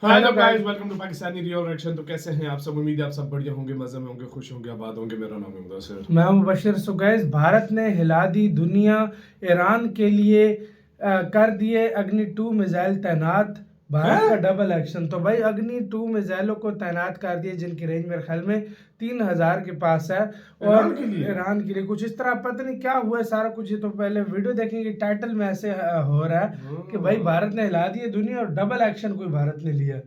Hello guys, welcome to Pakistani real reaction. तो कैसे हैं आप सब? उम्मीद है आप सब बढ़िया होंगे, मजे में होंगे, खुश होंगे, आबाद होंगे। मेरा नाम है मुदस्सिर, मैं हूं मुबशिर। सो गाइस, भारत ने हिला दी दुनिया। ईरान के लिए कर दिए अग्नि 2 मिसाइल तैनात। भारत का डबल एक्शन। तो भाई अग्नि 2 मिसाइलों को तैनात कर दिए, जिनकी रेंज मेरे ख्याल में 3000 के पास है। और ईरान के लिए कुछ इस तरह, पता नहीं क्या हुआ है सारा कुछ। ये तो पहले वीडियो देखेंगे, टाइटल में ऐसे हो रहा है कि भाई भारत ने हिला दी दुनिया और डबल एक्शन कोई भारत ने लिया।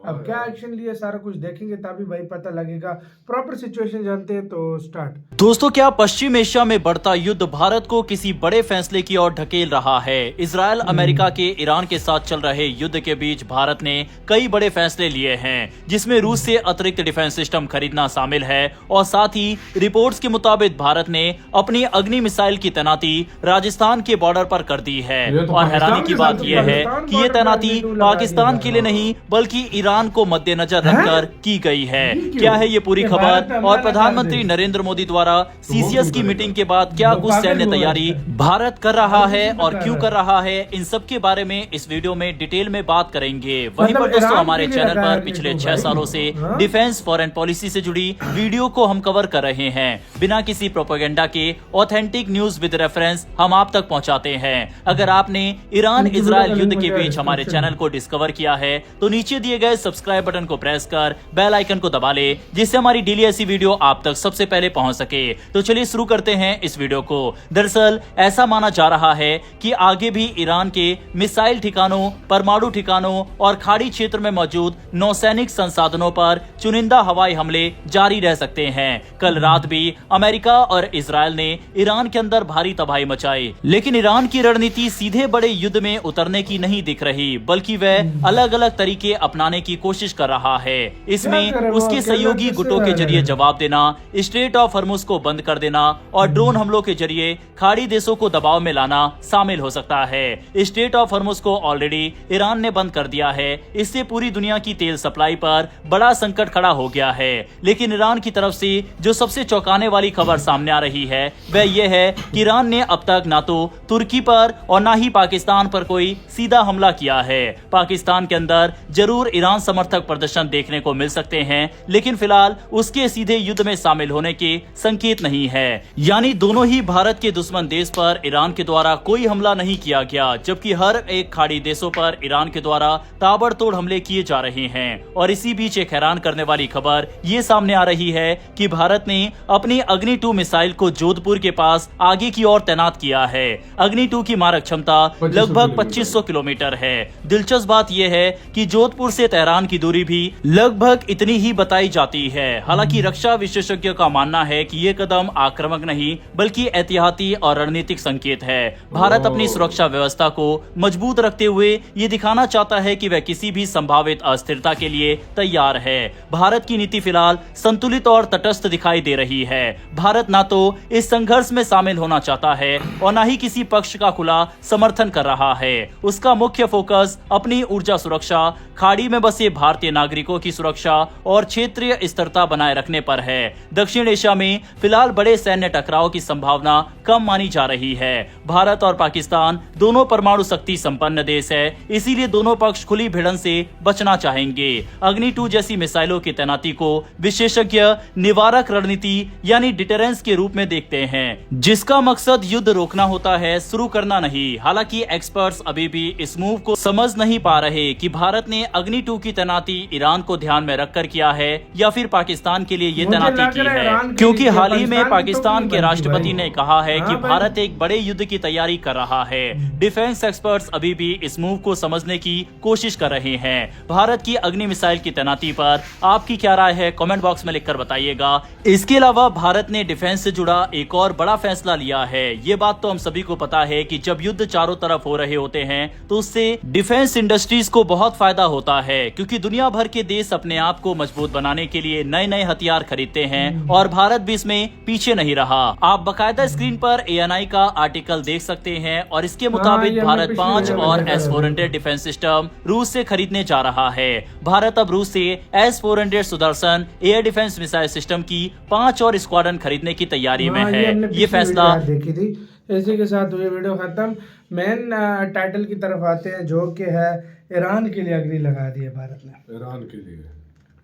अब क्या एक्शन लिया सारा कुछ देखेंगे, तभी भाई पता लगेगा। प्रॉपर सिचुएशन जानते हैं, तो स्टार्ट। दोस्तों, क्या पश्चिम एशिया में बढ़ता युद्ध भारत को किसी बड़े फैसले की ओर ढकेल रहा है? इजराइल अमेरिका के ईरान के साथ चल रहे युद्ध के बीच भारत ने कई बड़े फैसले लिए हैं, जिसमें रूस से अतिरिक्त डिफेंस सिस्टम खरीदना शामिल है। और साथ ही रिपोर्ट्स के मुताबिक भारत ने अपनी अग्नि मिसाइल की तैनाती राजस्थान के बॉर्डर पर कर दी है। और हैरानी की बात यह है कि ये तैनाती पाकिस्तान के लिए नहीं बल्कि ईरान को मद्देनजर रखकर की गई है। क्या है ये पूरी खबर, और प्रधानमंत्री नरेंद्र मोदी द्वारा सीसीएस की मीटिंग के बाद क्या कुछ सैन्य तैयारी भारत कर रहा है और क्यों कर रहा है, इन सब के बारे में इस वीडियो में डिटेल में बात करेंगे। वहीं पर दोस्तों, हमारे चैनल पर पिछले 6 सालों से डिफेंस फॉरेन पॉलिसी से जुड़ी वीडियो को हम कवर कर रहे हैं। बिना किसी प्रोपेगेंडा के ऑथेंटिक न्यूज विद रेफरेंस हम आप तक पहुंचाते हैं। अगर आपने ईरान इजराइल युद्ध के बीच हमारे चैनल को डिस्कवर किया है तो नीचे दिए गए सब्सक्राइब बटन को प्रेस कर बेल आइकन को दबा ले, जिससे हमारी डेली ऐसी वीडियो आप तक सबसे पहले पहुंच सके। तो चलिए शुरू करते हैं इस वीडियो को। दरअसल ऐसा माना जा रहा है कि आगे भी ईरान के मिसाइल ठिकानों, परमाणु ठिकानों और खाड़ी क्षेत्र में मौजूद नौसैनिक संसाधनों पर चुनिंदा हवाई हमले जारी रह सकते हैं। कल रात भी अमेरिका और इजराइल ने ईरान के अंदर भारी तबाही मचाई, लेकिन ईरान की रणनीति सीधे बड़े युद्ध में उतरने की नहीं दिख रही, बल्कि वह अलग अलग तरीके अपनाने की कोशिश कर रहा है। इसमें उसके सहयोगी गुटों के जरिए जवाब देना, स्ट्रेट ऑफ हॉर्मुज को बंद कर देना और ड्रोन हमलों के जरिए खाड़ी देशों को दबाव में लाना शामिल हो सकता है। स्ट्रेट ऑफ हॉर्मुज को ऑलरेडी ईरान ने बंद कर दिया है। इससे पूरी दुनिया की तेल सप्लाई पर बड़ा संकट खड़ा हो गया है। लेकिन ईरान की तरफ से जो सबसे चौंकाने वाली खबर सामने आ रही है वह यह है कि ईरान ने अब तक ना तो तुर्की पर और ना ही पाकिस्तान पर कोई सीधा हमला किया है। पाकिस्तान के अंदर जरूर ईरान समर्थक प्रदर्शन देखने को मिल सकते हैं, लेकिन फिलहाल उसके सीधे युद्ध में शामिल होने के संकेत नहीं है। यानी दोनों ही भारत के दुश्मन देश पर ईरान के द्वारा कोई हमला नहीं किया गया, जबकि हर एक खाड़ी देशों पर ईरान के द्वारा ताबड़तोड़ हमले किए जा रहे हैं। और इसी बीच एक हैरान करने वाली खबर ये सामने आ रही है कि भारत ने अपनी अग्नि 2 मिसाइल को जोधपुर के पास आगे की ओर तैनात किया है। अग्नि 2 की मारक क्षमता लगभग 2500 किलोमीटर है। दिलचस्प बात यह है कि जोधपुर से तेहरान की दूरी भी लगभग इतनी ही बताई जाती है। हालांकि रक्षा विशेषज्ञों का मानना है कि ये कदम आक्रामक नहीं बल्कि एहतियाती और रणनीतिक संकेत है। भारत अपनी सुरक्षा व्यवस्था को मजबूत रखते हुए ये दिखाना चाहता है कि वह किसी भी संभावित अस्थिरता के लिए तैयार है। भारत की नीति फिलहाल संतुलित और तटस्थ दिखाई दे रही है। भारत ना तो इस संघर्ष में शामिल होना चाहता है और ना ही किसी पक्ष का खुला समर्थन कर रहा है। उसका मुख्य फोकस अपनी ऊर्जा सुरक्षा, खाड़ी में बसे भारतीय नागरिकों की सुरक्षा और क्षेत्रीय स्थिरता बनाए रखने पर है। दक्षिण एशिया में फिलहाल बड़े सैन्य टकराव की संभावना कम मानी जा रही है। भारत और पाकिस्तान दोनों परमाणु शक्ति संपन्न देश है, इसीलिए दोनों पक्ष खुली भिड़न से बचना चाहेंगे। अग्नि 2 जैसी मिसाइलों की तैनाती को विशेषज्ञ निवारक रणनीति यानी डिटरेंस के रूप में देखते हैं, जिसका मकसद युद्ध रोकना होता है, शुरू करना नहीं। हालांकि एक्सपर्ट्स अभी भी इस मूव को समझ नहीं पा रहे कि भारत ने अग्नि 2 की तैनाती ईरान को ध्यान में रखकर किया है या फिर पाकिस्तान के लिए ये तैनाती की है, क्योंकि हाल ही में पाकिस्तान के राष्ट्रपति ने कहा है कि भारत एक बड़े युद्ध की तैयारी कर रहा है। डिफेंस एक्सपर्ट्स अभी भी इस मूव को समझने की कोशिश कर रहे हैं। भारत की अग्नि मिसाइल की तैनाती पर आपकी क्या राय है, कमेंट बॉक्स में लिखकर बताइएगा। इसके अलावा भारत ने डिफेंस से जुड़ा एक और बड़ा फैसला लिया है। ये बात तो हम सभी को पता है कि जब युद्ध चारों तरफ हो रहे होते हैं तो उससे डिफेंस इंडस्ट्रीज को बहुत फायदा होता है, क्योंकि दुनिया भर के देश अपने आप को मजबूत बनाने के लिए नए नए हथियार खरीदते हैं और भारत भी इसमें पीछे नहीं रहा। आप बकायदा स्क्रीन पर ANI का आर्टिकल देख सकते हैं और इसके मुताबिक भारत 5 और S-400 डिफेंस सिस्टम रूस से खरीदने जा रहा है। भारत अब रूस से S-400 Sudarshan air defence missile system की 5 और स्क्वाड्रन खरीदने की तैयारी में है। ये फैसला देखी थी। इसी के साथ ये वीडियो खत्म। मेन टाइटल की तरफ आते हैं, जो कि है ईरान के लिए अग्नि लगा दी है भारत ने।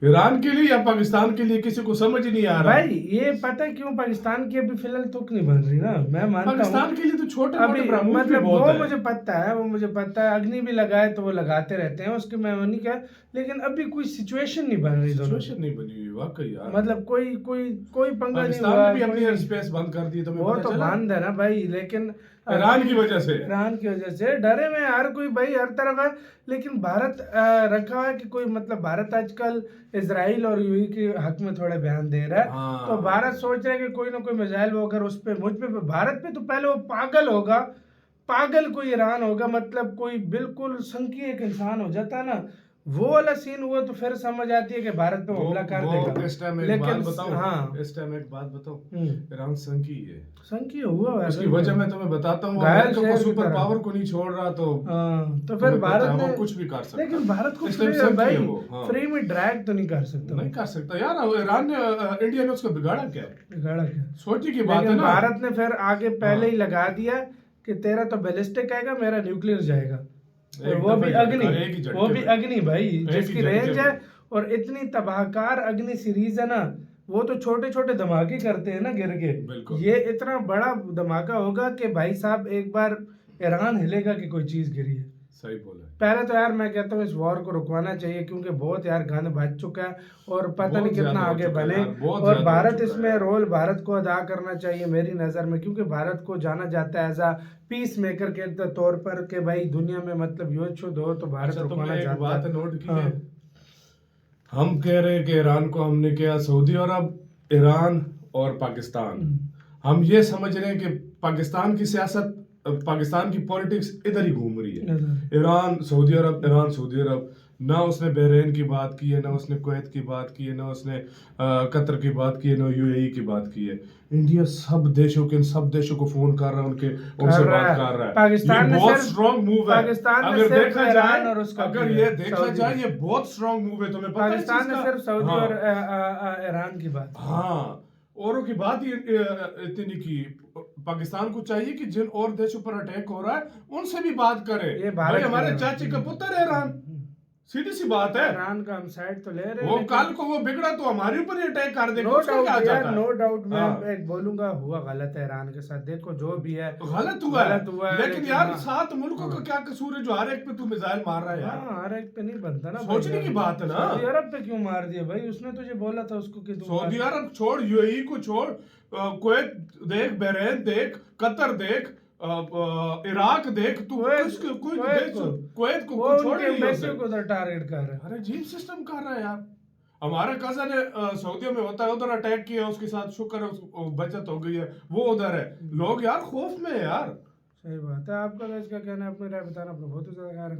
ईरान के लिए या पाकिस्तान के लिए, किसी को समझ ही नहीं आ रहा। भाई ये पता है क्यों पाकिस्तान की अभी फिलहाल तुक नहीं बन रही ना, मैं मानता हूँ पाकिस्तान के लिए तो छोटे अभी मोटे ब्रह्मोस भी मतलब बहुत वो है। मुझे पता है, वो मुझे पता है, अग्नि भी लगाए तो वो लगाते रहते हैं, उसके मैं वो नहीं कह, लेकिन अभी कोई सिचुएशन नहीं बन रही दोनों, सिचुएशन नहीं बनी हुई वाकई यार। मतलब कोई पंगा नहीं पाकिस्तान हुआ, ने भी अपनी एयर कोई स्पेस बंद कर दी, तुम्हें वो पता तो चला? बंद है ना भाई, लेकिन ईरान की वजह से। ईरान की वजह से डरे में हर कोई भाई हर तरफ है, लेकिन भारत रखा है कि कोई मतलब भारत आजकल इजराइल और यूएई के हक में थोड़े बयान दे रहा है। हाँ। तो भारत सोच रहा है कि कोई ना कोई मिसाइल वो अगर उस पे मुझ पे भारत पे तो पहले वो पागल होगा, पागल कोई ईरान होगा, मतलब कोई बिल्कुल संकीय एक इंसान हो जाता है ना, वो वाला सीन हुआ तो फिर समझ आती है कि भारत पे हमला कर देगा। इस टाइम एक लेकिन बात बताऊं, हाँ इस टाइम एक बात बताऊं, हम्म, ईरान संकी है। संकीय हुआ वैसे उसकी वजह मैं तुम्हें बताता हूँ, घायल अमेरिका शेर को की सुपर तरह। पावर को नहीं छोड़ रहा तो हाँ, तो फिर तुम्हें पता भारत है, ने वो कुछ भी कर सकता। लेकिन भारत को इस टाइम फ्री संकी भाई है वो, हाँ। फ्री में ड्रैग तो नहीं कर सकता, नहीं कर सकता यार। ईरान ने इंडिया ने उसको बिगाड़ा क्या? बिगाड़ा क्या? सोची की बात है लेकिन ना। भारत ने फिर आगे पहले हाँ। ही लगा दिया कि तेरा तो बैलिस्टिक आएगा, मेरा न्यूक्लियर जाएगा, और एक वो भी दफे अग्नि, एक ही झटके वो भी में। अग्नि भाई, ही जिसकी झटके रेंज में। है और इतनी तबाहकार अग्नि सीरीज है ना, वो तो छोटे छोटे धमाके करते हैं ना गिर के, बिल्कुल। ये इतना बड़ा धमाका होगा कि भाई साहब एक बार ईरान हिलेगा कि कोई चीज गिरी है। सही बोला। पहले तो यार मैं कहता हूँ इस वॉर को रुकवाना चाहिए, क्योंकि बहुत यार गंद बच चुका है और पता बहुत नहीं कितना ज्यादा हो आगे चुका है बने, यार, बहुत और ज्यादा हो भारत चुका है इसमें यार। रोल भारत को अदा करना चाहिए मेरी नज़र में, क्योंकि भारत को जाना जाता है एज अ पीस मेकर के तौर पर कि भाई दुनिया में मतलब युद्ध शुद्ध हो तो भारत अच्छा, रुकवाना तुमने एक चाहता बात है। नोट की हाँ। है? हम कह रहे हैं कि ईरान को हमने किया, सऊदी अरब, ईरान और पाकिस्तान, हम ये समझ रहे हैं कि पाकिस्तान की सियासत, पाकिस्तान की पॉलिटिक्स इधर ही घूम रही है। ईरान सऊदी अरब, ईरान सऊदी अरब, ना उसने बहरीन की बात की है, ना उसने कुवैत की बात की है, ना उसने कतर की बात की है, ना यूएई की बात की है। इंडिया सब देशों के, सब देशों को फोन कर रहा है, उनसे बात कर रहा है। पाकिस्तान ये ने बहुत सिर्फ स्ट्रॉन्ग मूव है। पाकिस्तान ने अगर सिर्फ देखा ईरान जाए, और उसका अगर किया ये है, देखा सऊदी जाए, ने। ये बहुत स्ट्रॉन्ग मूव है। तुम्हें पता है इस पाकिस्तान चीज ने का? सिर्फ सऊदी हाँ। और ईरान की बात। हाँ, औरों की बात ही इतनी की। पाकिस्तान को चाहिए कि जिन और देशों पर अटैक हो रहा है उनसे भी बात करे। ये भाई भारत हमारे की चाची का पुत्र है ईरान, सीधी सी बात है। ईरान का हम साइड तो ले रहे हैं, वो लेकिन कल को वो बिगड़ा तो हमारे ऊपर ही अटैक कर देगा, नो उसका डाउट क्या यार, जाता है? नो डाउट मैं हाँ। एक बोलूंगा हुआ गलत है ईरान के साथ, देखो जो भी है गलत हुआ है, लेकिन यार हाँ। 7 मुल्कों का क्या कसूर है जो हर एक पे तू मिसाइल मार रहा है यार? हाँ, हर एक पे नहीं बनता ना, सोचने भाई की यार। बात है ना। सऊदी अरब पे क्यों मार दिया भाई? उसने तुझे बोला था उसको कि तुम सऊदी अरब छोड़, यूएई को छोड़, कुवैत देख, बहरीन देख, कतर देख, इराक देख, तू कुवैत को वो छोड़ उनके नहीं एम्बेसी उसे। को उधर टारगेट कर रहा है। अरे अजीब सिस्टम कर रहा है यार। हमारा कजन है सऊदी में होता है, उधर अटैक किया, उसके साथ शुक्र है उसको बचत हो गई है, वो उधर है। लोग यार खौफ में है यार। सही बात है। आपका तो इसका कहना है, अपनी राय बताना, अपना बहुत ही ज्यादा